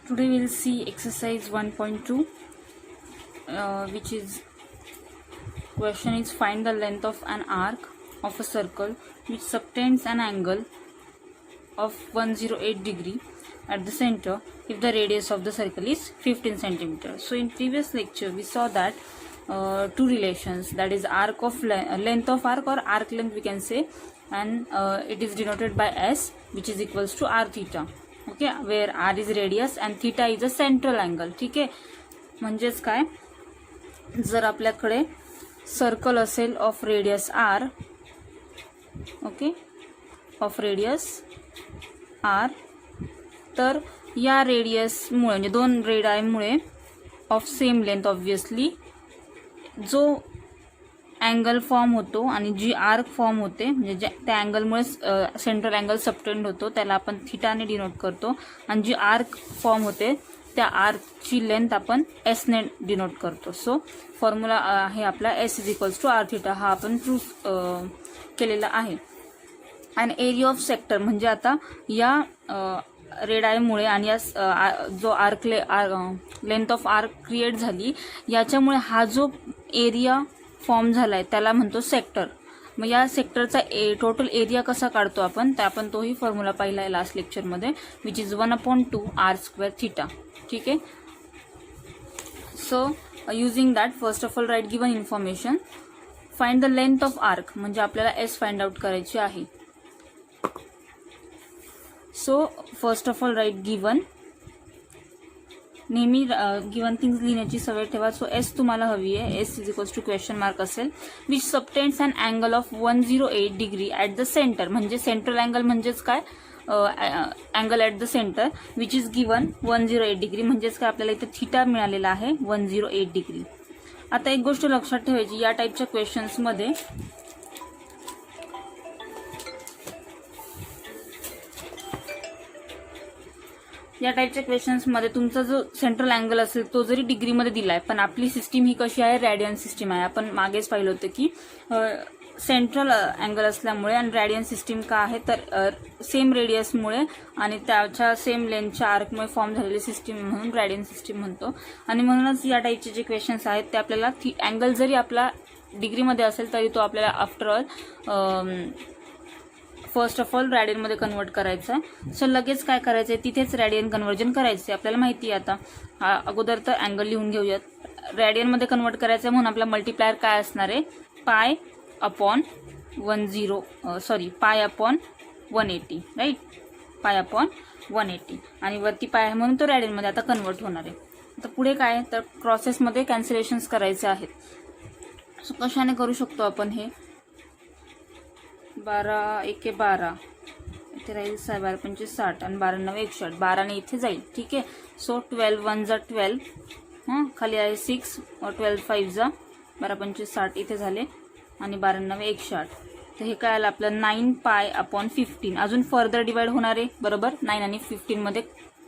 Today we will see exercise 1.2 which is question is find the length of an arc of a circle which subtends an angle of 108 degree at the center if the radius of the circle is 15 centimeter. So in previous lecture we saw that two relations, that is arc of length of arc or arc length we can say, and it is denoted by S, which is equals to r theta. Okay, where r is radius and theta is a central angle. ठीक आहे, म्हणजेच काय, जर आपल्याकडे circle असेल of radius r, okay, of radius r, तर या रेडियसमुळे म्हणजे दोन रेडियसमुळे ऑफ सेम लेंथ ऑब्वियसली जो अँगल फॉर्म होतो आणि जी आर्क फॉर्म होते, म्हणजे त्या अँगलमुळे सेंट्रल अँगल सबटेंड होतो, त्याला आपण थीटाने डिनोट करतो, आणि जी आर्क फॉर्म होते त्या आर्कची लेंथ आपण एस ने डिनोट करतो. सो फॉर्म्युला आहे आपला S is equals to r theta, हा आपण प्रूफ केलेला आहे. आणि एरिया ऑफ सेक्टर म्हणजे आता या रेडायमुळे आणि या जो arc length of arc create झाली याच्यामुळे हा जो एरिया फॉर्म झालाय त्याला म्हणतो सेक्टर. मग या सेक्टरचा टोटल एरिया कसा काढतो आपण, तर आपण तोही फॉर्म्युला पाहिला आहे लास्ट लेक्चरमध्ये, which is 1/2 r square theta. ठीक आहे, so using that first of all right given information, find the length of arc, म्हणजे आपल्याला एस फाइंड आउट करायची आहे. So first of all right given, नेहमी गिवन थिंग्स लिहिण्याची सवय ठेवा. सो एस तुम्हाला हवी आहे, S is equals to question mark असेल, which subtends an angle of 108 degree at the centre, म्हणजे सेंट्रल अँगल म्हणजेच काय, angle at the centre which is given 108 degree, म्हणजेच काय आपल्याला इथे थीटा मिळालेला आहे 108 डिग्री. आता एक गोष्ट लक्षात ठेवायची, या टाईपच्या क्वेश्चन्समध्ये तुमचा जो सेंट्रल अँगल असेल तो जरी डिग्रीमध्ये दिलाय, पण आपली सिस्टीम ही कशी आहे, रॅडियन सिस्टीम आहे. आपण मागेच पाहिलं होतं की सेंट्रल अँगल असल्यामुळे आणि रॅडियन सिस्टीम का आहे, तर सेम रेडियसमुळे आणि त्याच्या सेम लेंथच्या आर्कमुळे फॉर्म झालेली सिस्टीम म्हणून रॅडियन सिस्टीम म्हणतो. आणि म्हणूनच या टाईपचे जे क्वेश्चन्स आहेत ते आपल्याला अँगल जरी आपला डिग्रीमध्ये असेल तरी तो आपल्याला after all first of all रॅडियनमध्ये कन्वर्ट करायचं आहे. सो लगेच काय करायचं आहे, तिथेच रॅडियन कन्वर्जन करायचं आहे. आपल्याला माहिती आहे आता, अगोदर तर अँगल लिहून घेऊयात. रॅडियनमध्ये कन्वर्ट करायचं आहे म्हणून आपला मल्टिप्लायर काय असणार आहे, pi upon 180, right, pi upon 180, आणि वरती पाय आहे म्हणून तो रॅडियनमध्ये आता कन्वर्ट होणार आहे. आता पुढे काय, तर क्रॉसेसमध्ये कॅन्सलेशन्स करायचे आहेत. सो कशाने करू शकतो आपण हे, 12 1 12, इथे राहील 12 5 60 आणि 12 9 160, 12 इथे जाईल. ठीक आहे, सो 12 1 जा 12, खाली आहे 6, 12 5 जा 12 5 60 इथे झाले, आणि 12 9 160. तर हे काय आलं आपलं 9 पाय अपॉन 15. अजून फर्दर डिवाइड होणार आहे, बरोबर, 9 आणि 15 मध्ये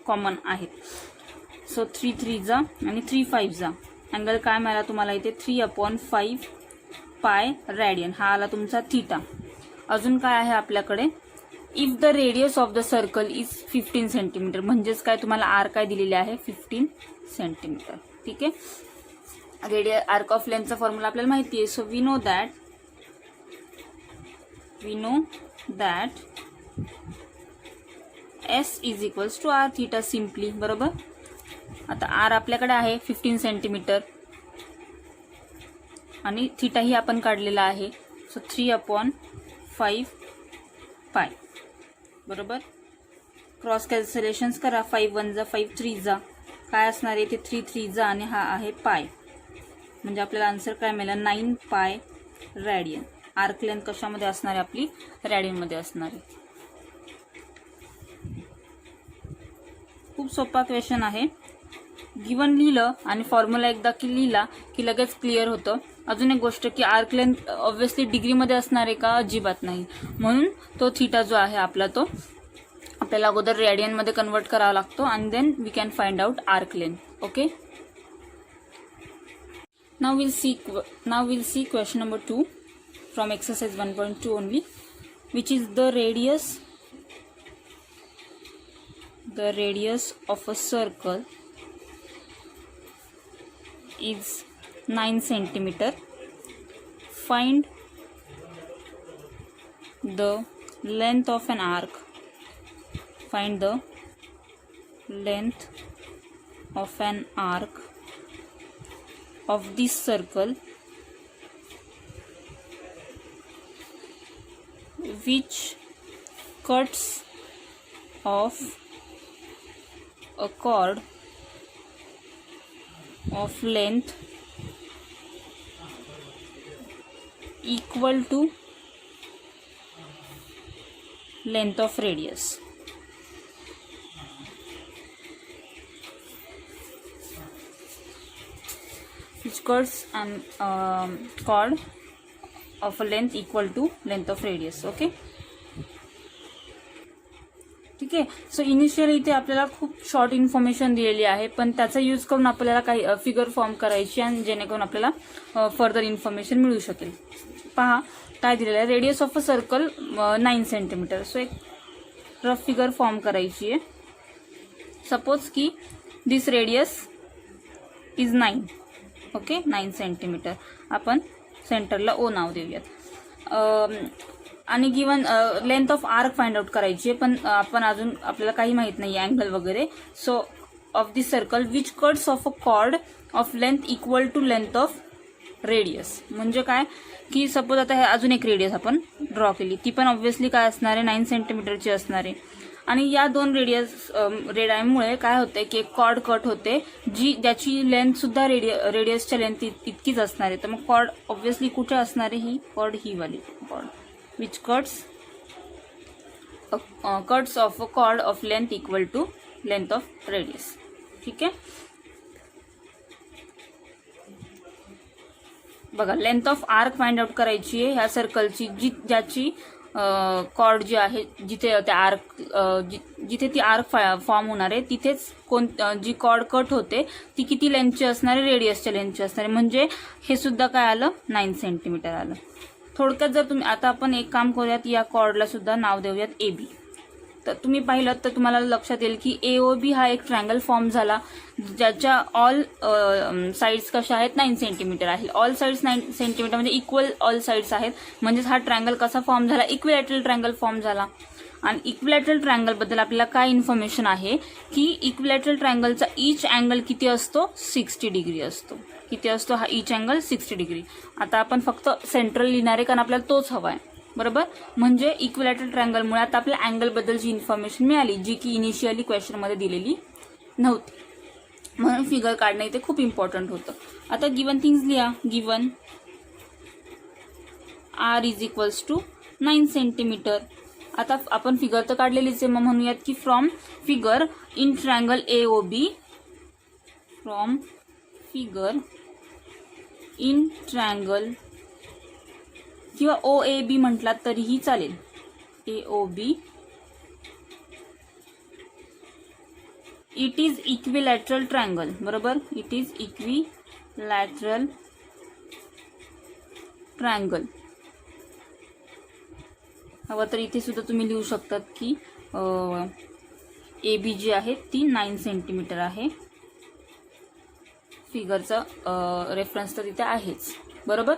कॉमन आहेत. सो 3 3 जा आणि 3 5 जा. अँगल काय मिळाला तुम्हाला इथे 3/5 पाय रॅडियन, हा आला तुमचा थीटा. अजून काय आहे आपल्याकडे, if the radius of the circle is 15 centimetre, म्हणजेच काय तुम्हाला आर काय दिलेले आहे 15 सेंटीमीटर. ठीक आहे, रेडियस आर्क ऑफ लेंथचा फॉर्म्युला आपल्याला माहिती आहे. So we know that S is equals to r theta simply, बरोबर. आता आर आपल्याकडे आहे 15 सेंटीमीटर आणि थीटा ही आपण काढलेला आहे. सो 3/5 पाय, बरोबर. क्रॉस कॅल्क्युलेशन्स करा, 5 1 जा 5 3 जा, काय असणार आहे ते 3 3 जा आणि हा आहे पाय, म्हणजे आपल्याला आन्सर काय मिळाला 9 पाय रॅडियन. आर्क लेंथ कशामध्ये असणार आहे आपली, रॅडियनमध्ये असणार आहे. खूप सोपा क्वेश्चन आहे. गिवन लिहिलं आणि फॉर्म्युला एकदा की लिहिला की लगेच क्लिअर होतं. अजून एक गोष्ट की आर्क लेंथ ऑब्व्हियसली डिग्रीमध्ये असणार आहे का, अजिबात नाही, म्हणून तो थीटा जो आहे आपला तो आपल्याला अगोदर रॅडियनमध्ये कन्वर्ट करावा लागतो आणि then we can find out arc length. Okay, now will see question number 2 from exercise 1.2 only, which is the radius the radius of a circle is 9 centimeter. Find the length of an arc. Find the length of an arc of this circle which cuts off a chord of length equal to length of radius. Which cuts an chord of a length equal to length of radius. Okay, ठीक आहे. So initially इथे आपल्याला खूप short information दिलेली आहे, पण त्याचा use करून आपल्याला काही फिगर फॉर्म करायची आणि जेणेकरून आपल्याला फर्दर इन्फॉर्मेशन मिळू शकेल. पहा काय दिलेलं आहे. Radius of a circle 9 centimetre. So एक रफ फिगर फॉर्म करायची आहे. सपोज की दिस रेडियस इज 9. Okay, 9 centimetre. आपण सेंटरला ओ नाव देऊयात. आणि given length of arc find out करायची आहे, पण आपण अजून आपल्याला काही माहित नाही अँगल वगैरे. So of this circle which cuts off a chord of length equal to length of radius. म्हणजे काय की सपोज आता हे अजून एक रेडियस आपण ड्रॉ केली, ती पण ऑब्व्हियसली काय असणार आहे, 9 सेंटीमीटरची असणार आहे. आणि या दोन रेडियसमुळे काय होते की एक कॉर्ड कट होते ज्याची लेंथ सुद्धा रेडियसच्या लेंथ इतकीच असणार आहे. तर मग कॉर्ड ऑब्व्हियसली कुठे असणार आहे, ही कॉर्ड ही वाली cord which cuts of a chord of length equal to length of radius. ठीक आहे. बघा length of arc find out करायची आहे ह्या सर्कलची, ज्याची कॉर्ड जी आहे जिथे त्या आर्क जिथे ती आर्क फॉर्म होणार आहे तिथेच जी कॉर्ड कट होते ती किती लेंथची असणार आहे, रेडियसच्या लेंथची असणार आहे. म्हणजे हे सुद्धा काय आलं, 9 सेंटीमीटर आलं. थोडक्यात जर तुम्ही आता आपण एक काम करूयात, या कॉर्डला सुद्धा नाव देऊयात AB. तर तुम्ही पाहिलं तर तुम्हाला लक्षात येईल की AOB हा एक ट्रायंगल फॉर्म झाला ज्याच्या ऑल साइड्स कशा आहेत, 9 सेंटीमीटर आहे. ऑल साइड्स 9 सेंटीमीटर म्हणजे इक्वल ऑल साइड्स आहेत. म्हणजेच हा ट्रायंगल कसा फॉर्म झाला, इक्विलॅटरल ट्रायंगल फॉर्म झाला. आणि इक्विलॅटरल ट्रायंगल बद्दल आपल्याला काय इन्फॉर्मेशन आहे की इक्विलॅटरल ट्रायंगलचा ईच अँगल किती असतो, 60 डिग्री असतो. किती असतो हा ईच अँगल, 60 डिग्री. आता आपण फक्त सेंट्रल लिहिणार आहे कारण आपल्याला तोच हवा आहे, बरोबर. म्हणजे इक्विलॅटरल ट्रायंगलमुळे आता आपल्या अँगल बद्दलची इन्फॉर्मेशन मिळाली जी की इनिशियली क्वेश्चनमध्ये दिलेली नव्हती. म्हणून फिगर काढणं इथे खूप इम्पॉर्टंट होतं. आता गिवन थिंग्स लिहा. Given R is equals to 9 centimetre. आता आपण फिगर तर काढलेलीच आहे, मग म्हणूयात की from figure in triangle AOB, from figure in triangle किंवा OAB म्हटलात तरीही चालेल. AOB it is equilateral triangle, बरोबर. It is equilateral triangle. हवं तर इथे सुद्धा तुम्ही लिहू शकतात की AB जी आहे ती 9 सेंटीमीटर आहे. फिगरचा रेफरन्स तर तिथे आहेच, बरोबर.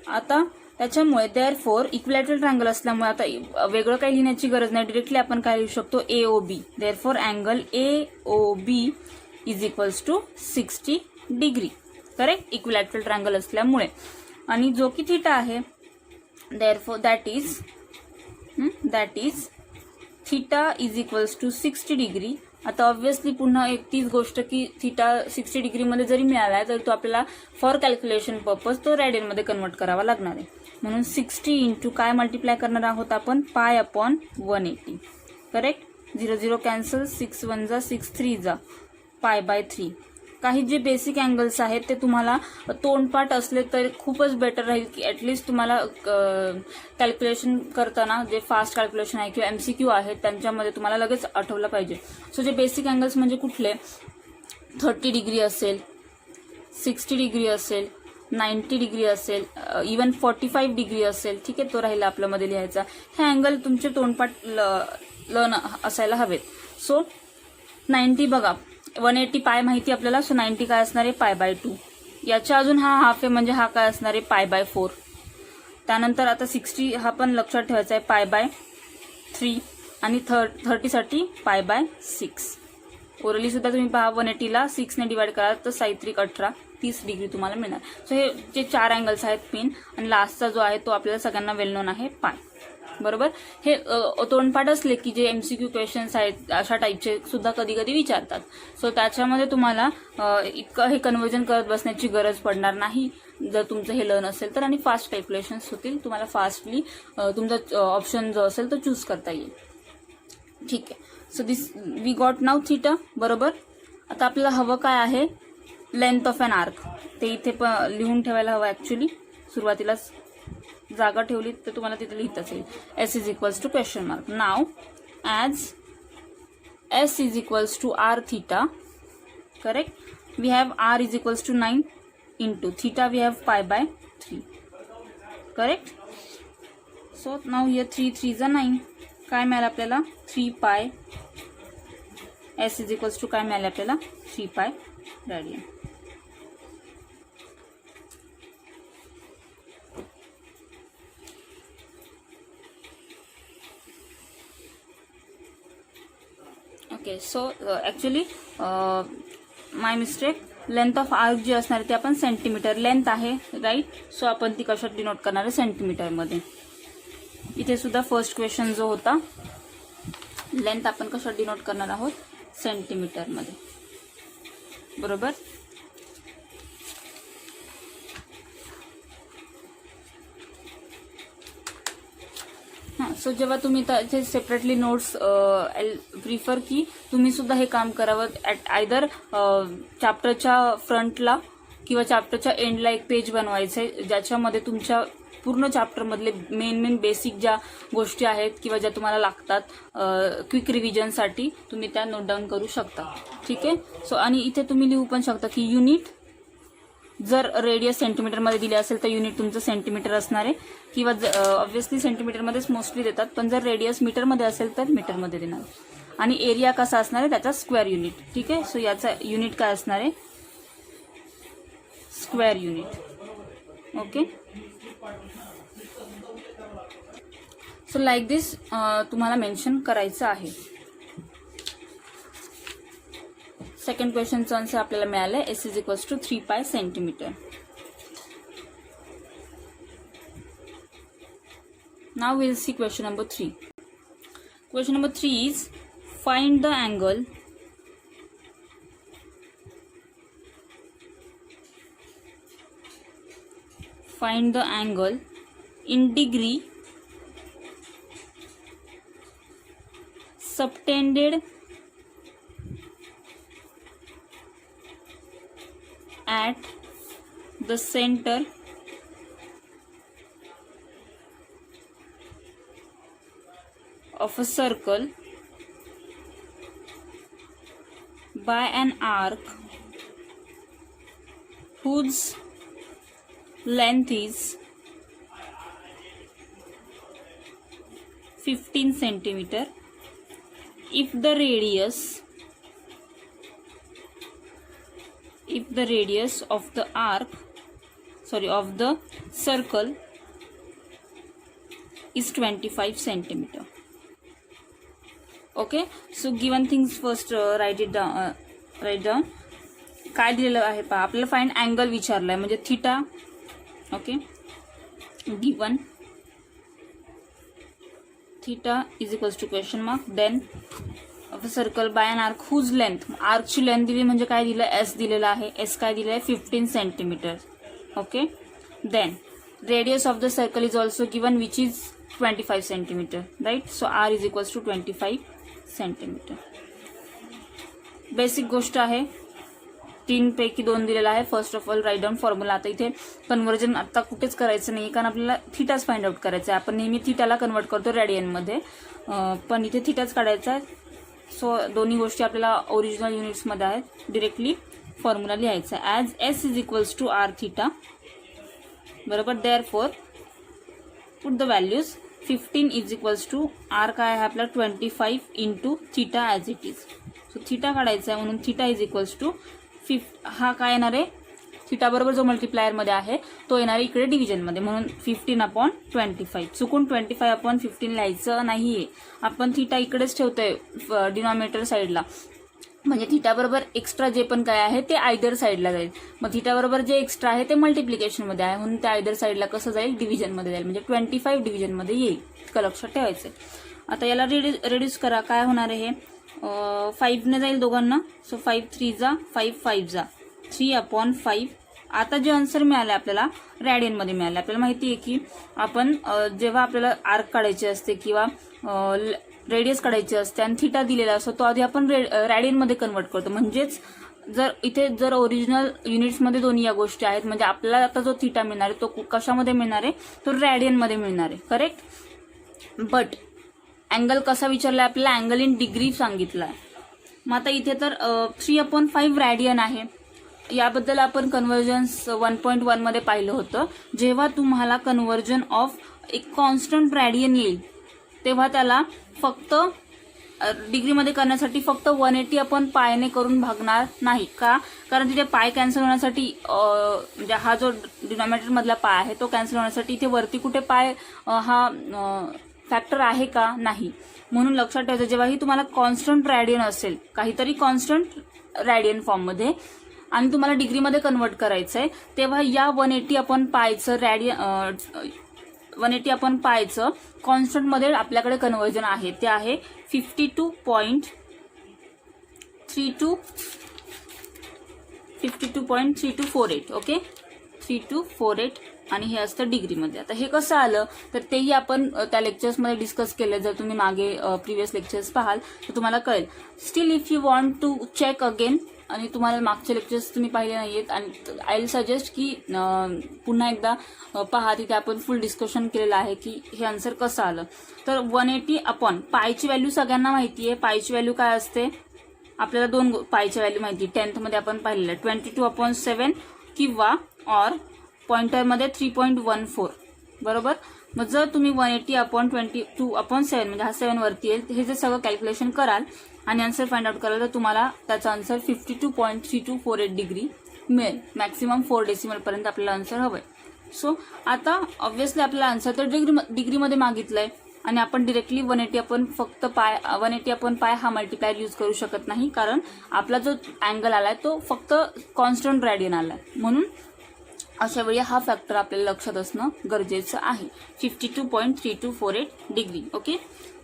आता त्याच्यामुळे देअरफॉर इक्विलॅटरल ट्रायंगल असल्यामुळे आता वेगळं काही लिहिण्याची गरज नाही, डायरेक्टली आपण काय लिहू शकतो, AOB. Therefore angle AOB is equals to 60 degree. Correct, equilateral triangle असल्यामुळे. आणि जो की थीटा आहे therefore that is theta is equals to 60 degree. आता ऑब्व्हियसली पुन्हा एक तीच गोष्ट की थीटा 60 डिग्रीमध्ये जरी मिळाला तर तो आपल्याला फॉर कॅल्क्युलेशन पर्पज तो रेडियनमध्ये कन्वर्ट करावा लागणार आहे. म्हणून 60 इंटू काय मल्टिप्लाय करणार आहोत आपण, पाय अपॉन 180. करेक्ट. 0 0 कॅन्सल, 6 1 जा 6 3 जा पाय बाय 3. काही जे बेसिक अँगल्स आहेत ते तुम्हाला तोंडपाठ असले तर खूपच बेटर राहील की ॲटलिस्ट तुम्हाला कॅल्क्युलेशन करताना जे फास्ट कॅल्क्युलेशन आहे किंवा MCQ आहे त्यांच्यामध्ये तुम्हाला लगेच आठवलं पाहिजे. सो जे बेसिक अँगल्स म्हणजे कुठले, 30 डिग्री असेल, 60 डिग्री असेल, 90 डिग्री असेल, इवन 45 डिग्री असेल. ठीक आहे, तो राहिला आपल्यामध्ये लिहायचा. हे अँगल तुमचे तोंडपाठ असायला हवेत. सो 90 बघा 180 पाय माहिती आपल्याला, सो 90 काय असणार आहे π/2. याच्या अजून हा हाफ आहे म्हणजे हा काय असणार आहे π/4. त्यानंतर आता 60 हा पण लक्षात ठेवायचा आहे π/3 आणि 30 साठी π/6. ओरली सुद्धा तुम्ही पहा 180ला 6 ने डिवाइड करा तर 6×3 = 18 30 डिग्री तुम्हाला मिळणार. सो हे जे 4 अँगल्स आहेत मेन, आणि लास्टचा जो आहे तो आपल्याला सगळ्यांना वेल नोन आहे पाय. बरोबर. हे तोंडपाठ असले की जे MCQ क्वेश्चन्स आहेत अशा टाईपचे सुद्धा कधी कधी विचारतात. सो त्याच्यामध्ये तुम्हाला इतकं हे कन्वर्जन करत बसण्याची गरज पडणार नाही जर तुमचं हे लर्न असेल तर, आणि फास्ट कॅल्क्युलेशन्स होतील. तुम्हाला फास्टली तुमचा ऑप्शन जो असेल तो चूज करता येईल. ठीक आहे. So this we got now theta. बरोबर. आता आपल्याला हवं काय आहे, लेंथ ऑफ एन आर्क. ते इथे पण लिहून ठेवायला हवं ॲक्च्युली. सुरुवातीलाच जागा ठेवली तर तुम्हाला तिथे लिहिताच येईल. S = question mark. Now as S = r theta, correct. We have r = 9 into theta we have π/3, correct. So now here 3 3s are 9. काय मिळालं आपल्याला 3π. S = काय मिळालं आपल्याला 3π radian. Okay. So actually my mistake. Length of arc जी असणार आहे ती आपण सेंटीमीटर लेंथ आहे, राईट. सो आपण ती कशात डिनोट करणार आहे, सेंटीमीटरमध्ये. इथे सुद्धा फर्स्ट क्वेश्चन जो होता, लेंथ आपण कशात डिनोट करणार आहोत, सेंटीमीटरमध्ये. बरोबर. हां. सो जेव्हा तुम्ही त्याचे सेपरेटली नोट्स प्रिफर की तुम्ही सुद्धा हे काम करावं. आयदर चॅप्टरच्या फ्रंटला किंवा चॅप्टरच्या एंडला एक पेज बनवायचं आहे ज्याच्यामध्ये तुमच्या पूर्ण चॅप्टरमधले मेन बेसिक ज्या गोष्टी आहेत किंवा ज्या तुम्हाला लागतात क्विक रिव्हिजनसाठी तुम्ही त्या नोट डाऊन करू शकता. ठीक आहे. सो आणि इथे तुम्ही लिहू पण शकता की युनिट जर रेडियस सेंटीमीटरमध्ये दिले असेल तर युनिट तुमचं सेंटीमीटर असणार आहे, किंवा ऑब्व्हियसली सेंटीमीटरमध्येच मोस्टली देतात, पण जर रेडियस मीटरमध्ये असेल तर मीटरमध्ये देणार. आणि एरिया कसा असणार आहे त्याचा स्क्वेअर युनिट. ठीक आहे. सो याचा युनिट काय असणार आहे, square unit. Okay. So like this तुम्हाला मेन्शन करायचं आहे. सेकंड क्वेश्चनचं आन्सर आपल्याला मिळालं आहे S = 3π centimetre. Now will see question number 3. Question number 3 is find the angle in degree subtended at the center of a circle by an arc whose length is 15 centimeter if the radius of the circle is 25 centimeter. Okay. So given things first write down. काय दिलेलं आहे पहा. आपल्याला find angle विचारलाय म्हणजे theta. Okay. Given theta is equals to question mark. Then of a circle by an arc whose length, आर्कची length दिली म्हणजे काय दिलं, S दिलेला आहे. S काय दिलं आहे 15 centimetre. Okay. Then radius of the circle is also given which is 25 centimeter, right. So R is equals to 25 centimeter. Basic गोष्ट आहे. 3 पैकी 2 दिलेला आहे. First of all write down formula. आता इथे कन्व्हर्जन आता कुठेच करायचं नाही कारण आपल्याला थीटाच फाइंड आउट करायचा आहे. आपण नेहमी थीटाला कन्वर्ट करतो रेडियनमध्ये, पण इथे थीटाच काढायचा आहे. सो दोन्ही गोष्टी आपल्याला ओरिजिनल युनिट्समध्ये आहेत. डिरेक्टली फॉर्म्युला लिहायचा आहे. As S is equals to R theta. बरोबर. Therefore put the values 15 is equals to R काय आहे आपला 25 into theta as it is. So theta काढायचा आहे म्हणून थिटा इज इक्वल्स टू हा काय येणार आहे थिटा बरोबर जो मल्टिप्लायरमध्ये आहे तो येणार आहे इकडे डिव्हिजनमध्ये म्हणून 15/25. चुकून 25/15 लिहायचं नाहीये, आपण थिटा इकडेच ठेवतोय डिनॉमिनेटर साईडला, म्हणजे थिटा बरोबर एक्स्ट्रा जे पण काय आहे ते आयदर साईडला जाईल. मग थिटा बरोबर जे एक्स्ट्रा आहे ते मल्टिप्लिकेशनमध्ये आहे म्हणून ते आयदर साईडला कसं जाईल डिव्हिजनमध्ये जाईल, म्हणजे 25 डिव्हिजनमध्ये येईल. इतकं लक्षात ठेवायचं. आता याला रिड्यूस करा. काय होणार आहे हे 5ने जाईल दोघांना. सो 5 3 जा 5 5 जा 3/5. आता जे आन्सर मिळालं आपल्याला रॅडियनमध्ये मिळालं. आपल्याला माहिती आहे की आपण जेव्हा आपल्याला आर्क काढायचे असते किंवा रेडियस काढायची असते आणि थिटा दिलेला असतो तो आधी आपण रॅडियनमध्ये कन्वर्ट करतो. म्हणजेच जर ओरिजिनल युनिट्समध्ये दोन्ही या गोष्टी आहेत म्हणजे आपल्याला आता जो थिटा मिळणार आहे तो कशामध्ये मिळणार आहे, तो रॅडियनमध्ये मिळणार आहे. करेक्ट. बट अँगल कसा विचारलाय आपल्याला, अँगल इन डिग्री सांगितलाय. मग आता इथे तर 3/5 रॅडियन आहे. याबद्दल आपण कन्व्हर्जन्स 1.1 मध्ये पाहिलं होतं. जेव्हा तुम्हाला कन्व्हर्जन ऑफ एक कॉन्स्टंट रॅडियन येईल तेव्हा त्याला फक्त डिग्रीमध्ये करण्यासाठी फक्त 180/π ने करून भागणार नाही का, कारण तिथे पाय कॅन्सल होण्यासाठी म्हणजे हा जो डिनॉमिनेटर मधला पाय आहे तो कॅन्सल होण्यासाठी इथे वरती कुठे पाय हा फॅक्टर आहे का, नाही. म्हणून लक्षात ठेवायचं जेव्हाही तुम्हाला कॉन्स्टंट रॅडियन असेल काहीतरी कॉन्स्टंट रॅडियन फॉर्ममध्ये आणि तुम्हाला डिग्रीमध्ये कन्वर्ट करायचंय तेव्हा या 180/π रॅडियन 180/π कॉन्स्टंट मध्ये आपल्याकडे कन्वर्जन आहे ते आहे 52.3248. ओके 3248 आणि हे असतं डिग्रीमध्ये. आता हे कसं आलं तर तेही आपण त्या लेक्चर्समध्ये डिस्कस केलं. जर तुम्ही मागे प्रिव्हियस लेक्चर्स पाहाल तर तुम्हाला कळेल. Still if you want to check again आणि तुम्हाला मागचे लेक्चर्स तुम्ही पाहिले नाहीयेत आणि आय विल सजेस्ट की पुन्हा एकदा पहा. तिथे आपण फुल डिस्कशन केलेलं आहे की हे आन्सर कसं आलं. तर 180/π व्हॅल्यू सगळ्यांना माहिती आहे. पायची व्हॅल्यू काय असते आपल्याला दोन पायच्या व्हॅल्यू माहिती 10th मध्ये आपण पाहिलेलं 22/7 किंवा ऑर पॉइंटरमध्ये 3.14 बरोबर. मग जर तुम्ही 180/22/7 म्हणजे हा 7 वरती येईल हे जर सगळं कॅल्क्युलेशन कराल आणि आन्सर फाइंड आउट कराल तर तुम्हाला त्याचा आन्सर 52.3248 डिग्री मिळेल. मॅक्सिमम 4 डेसिमल पर्यंत आपल्याला आन्सर हवंय. सो आता ऑब्व्हियसली आपल्याला आन्सर तर डिग्रीमध्ये मागितलंय आणि आपण डिरेक्टली 180/π हा मल्टिप्लायर यूज करू शकत नाही कारण आपला जो अँगल आलाय तो फक्त कॉन्स्टंट रॅडियन आलाय. म्हणून अशा वेळी हा फॅक्टर आपल्याला लक्षात असणं गरजेचं आहे. 52.3248 degree. Okay.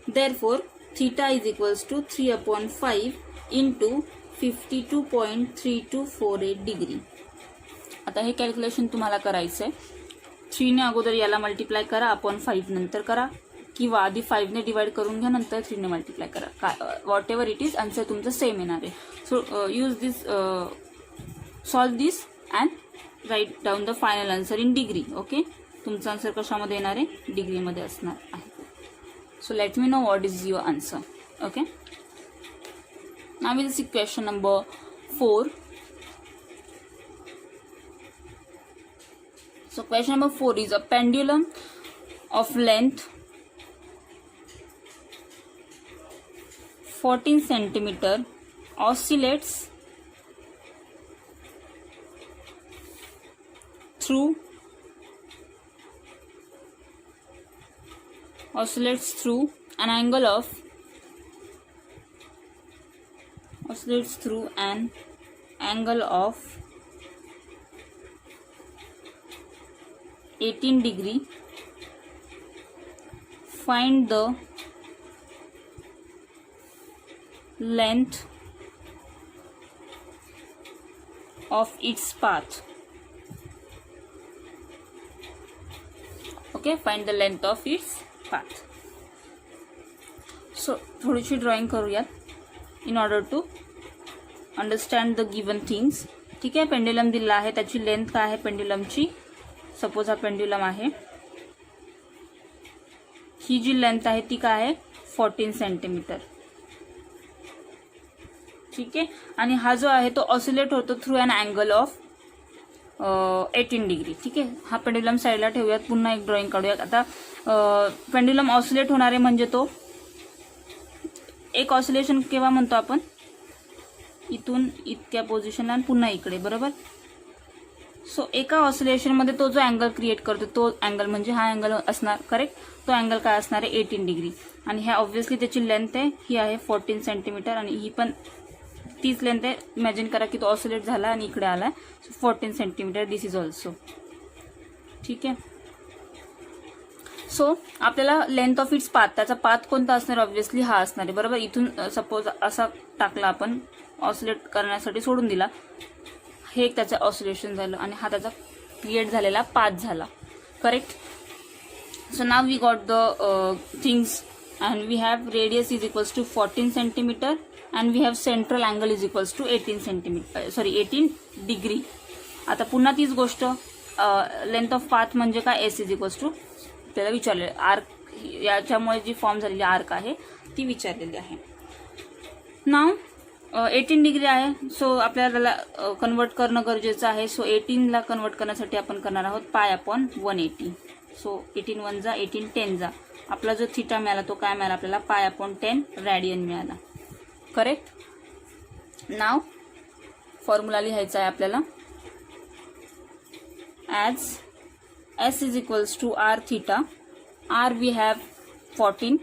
Therefore theta is equals to 3/5 into 52.3248 degree. आता हे कॅल्क्युलेशन तुम्हाला करायचंय. 3 ने अगोदर याला मल्टिप्लाय करा अपॉन 5 नंतर करा किंवा आधी 5 ने डिवाइड करून घ्या नंतर 3 ने मल्टिप्लाय करा. Whatever it is answer तुमचं सेम येणार आहे. So use this solve this and write down the final answer in degree. Okay. तुमचा आन्सर कशामध्ये येणार आहे डिग्रीमध्ये असणार आहे. So let me know what is your answer. Okay. Now we'll see question number 4. So question number 4 is a pendulum of length 14 centimeter oscillates through an angle of 18 degree. Find the length of its path. Okay, find the length of its path. So थोडीशी drawing करूयात in order to understand the given things. ठीक आहे. Pendulum दिला आहे त्याची length काय आहे पेंड्युलमची. Suppose हा पेंड्युलम आहे. ही जी लेंथ आहे ती काय आहे 14 सेंटीमीटर. ठीक आहे. आणि हा जो आहे तो ऑसिलेट होतो through an angle of 18 degree. ठीक आहे, हा पेंड्युलम साईडला ठेवूयात. पुन्हा एक ड्रॉइंग काढूयात. आता पेंड्युलम ऑसिलेट होणारे म्हणजे तो एक ऑसिलेशन केव्हा म्हणतो आपण, इथून इतक्या पोझिशनला आणि पुन्हा इकडे, बरोबर. सो एका ऑसिलेशनमध्ये तो जो अँगल क्रिएट करतो तो अँगल म्हणजे हा अँगल असणार, करेक्ट. तो अँगल काय असणार आहे, 18 डिग्री. आणि ह्या ऑब्व्हियसली त्याची लेंथ आहे, ही आहे 14 सेंटीमीटर आणि ही पण तीच लेंथ आहे. इमॅजिन करा की तो ऑसिलेट झाला आणि इकडे आला, so 14 centimetre this is also. ठीक आहे. सो आपल्याला लेंथ ऑफ इट्स पाथ, त्याचा पाथ कोणता असणार, ऑब्व्हियसली हा असणार आहे, बरोबर. इथून सपोज असा टाकला आपण, ऑसिलेट करण्यासाठी सोडून दिला, हे एक त्याचं ऑसिलेशन झालं आणि हा त्याचा क्रिएट झालेला पाथ झाला, correct. So now we got the things and we have radius is equals to 14 centimetre and we have central angle is equals to 18 degree. आता पुन्हा तीच गोष्ट, लेंथ ऑफ पाथ म्हणजे काय, एस इज इक्वल्स टू त्याला विचारले, arc याच्यामुळे जी form झालेली आर्क आहे ती विचारलेली आहे. नाव 18 डिग्री आहे, सो आपल्याला त्याला कन्वर्ट करणं गरजेचं आहे. सो 18ला कन्वर्ट करण्यासाठी आपण करणार आहोत पाय अपॉन 180. सो 18 1 जा 18 10 जा, आपला जो थिटा मिळाला तो काय मिळाला आपल्याला, पाय अपॉन 10 रॅडियन मिळाला, करेक्ट. नाव फॉर्म्युला लिहायचा आहे आपल्याला, as S is equals to r theta. R we have 14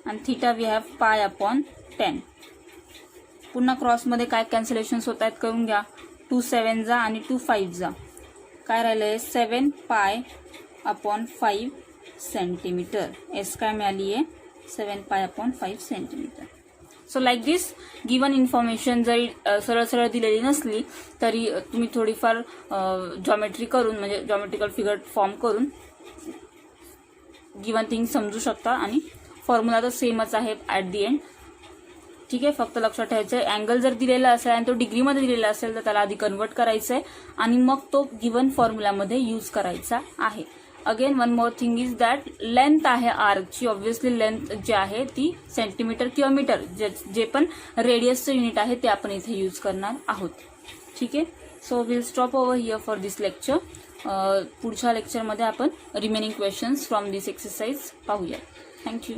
and theta we have pi upon 10. पुन्हा क्रॉसमध्ये काय कॅन्सलेशन्स होत आहेत करून घ्या. 2 7 जा आणि 2 5 जा, काय राहिलंय 7 पाय अपॉन 5 सेंटीमीटर. एस काय मिळाली आहे, 7 pi upon 5 centimetre. So like this given information जरी सरळ सरळ दिलेली नसली तरी तुम्ही थोडीफार जॉमेट्री करून म्हणजे जॉमेट्रिकल फिगर फॉर्म करून गिवन थिंग समजू शकता आणि फॉर्म्युला तर सेमच आहे ॲट दी एंड. ठीक आहे, फक्त लक्षात ठेवायचं आहे अँगल जर दिलेला असेल आणि तो डिग्रीमध्ये दिलेला असेल तर त्याला आधी कन्वर्ट करायचं आहे आणि मग तो गिवन फॉर्म्युलामध्ये यूज करायचा आहे. Again one more thing is that length आहे आर्कची, ऑब्व्हियसली लेंथ जी आहे ती सेंटीमीटर किंवा मीटर जे पण रेडियसचं युनिट आहे ते आपण इथे यूज करणार आहोत. ठीक आहे, so will stop over here for this lecture. पुढच्या लेक्चरमध्ये आपण remaining questions from this exercise पाहूया. थँक्यू.